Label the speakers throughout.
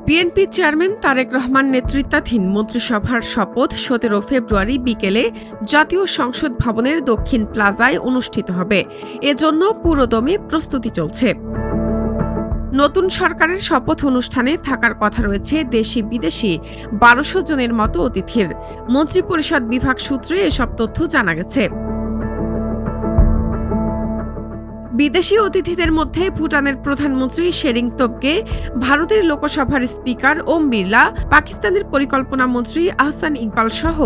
Speaker 1: BNP chairman Tarique Rahman নেতৃত্বাধীন মন্ত্রিসভার শপথ ১৭ ফেব্রুয়ারি বিকেলে জাতীয় সংসদ ভবনের দক্ষিণ প্লাজায় অনুষ্ঠিত হবে। এজন্য পুরোদমে প্রস্তুতি চলছে। নতুন সরকারের শপথ অনুষ্ঠানে থাকার কথা রয়েছে দেশি বিদেশি ১২০০ জনের মতো অতিথির। মন্ত্রিপরিষদ বিভাগ সূত্রে এসব তথ্য জানা গেছে। বিদেশি অতিথিদের মধ্যে ভুটানের প্রধানমন্ত্রী শেরিং তোবগে, ভারতের লোকসভার স্পিকার ওম বিড়লা, পাকিস্তানের পরিকল্পনা মন্ত্রী আহসান ইকবাল সহ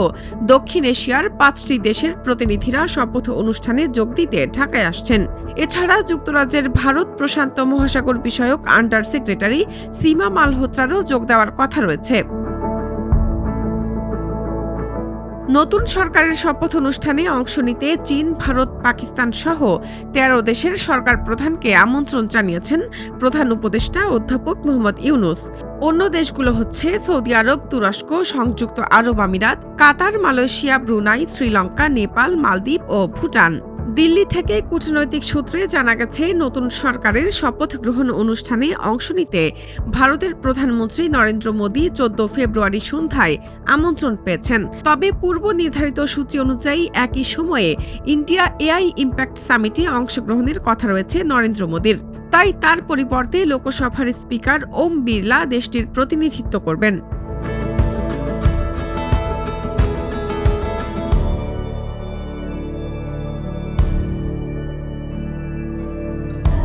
Speaker 1: দক্ষিণ এশিয়ার ৫টি দেশের প্রতিনিধিরা শপথ অনুষ্ঠানে যোগ দিতে ঢাকায় আসছেন। এছাড়া যুক্তরাজ্যের ভারত প্রশান্ত মহাসাগর বিষয়ক আন্ডার সেক্রেটারি সীমা মালহোত্রারও যোগ দেওয়ার কথা রয়েছে। নতুন সরকারের শপথ অনুষ্ঠানে অংশ নিতে চীন, ভারত, পাকিস্তান সহ ১৩ দেশের সরকার প্রধানকে আমন্ত্রণ জানিয়েছেন প্রধান উপদেষ্টা অধ্যাপক মোহাম্মদ ইউনূস। অন্য দেশগুলো হচ্ছে সৌদি আরব, তুরস্ক, সংযুক্ত আরব আমিরাত, কাতার, মালয়েশিয়া, ব্রুনাই, শ্রীলঙ্কা, নেপাল, মালদ্বীপ ও ভুটান। দিল্লি থেকে কূটনৈতিক সূত্রে জানা গেছে, নতুন সরকারের শপথ গ্রহণ অনুষ্ঠানে অংশ নিতে ভারতের প্রধানমন্ত্রী নরেন্দ্র মোদী ১৪ ফেব্রুয়ারি সন্ধ্যায় আমন্ত্রণ পেয়েছেন। তবে পূর্ব নির্ধারিত সূচি অনুযায়ী একই সময়ে ইন্ডিয়া এআই ইম্প্যাক্ট সামিটে অংশগ্রহণের কথা রয়েছে নরেন্দ্র মোদীর। তাই তার পরিবর্তে লোকসভার স্পিকার ওম বিড়লা দেশটির প্রতিনিধিত্ব করবেন।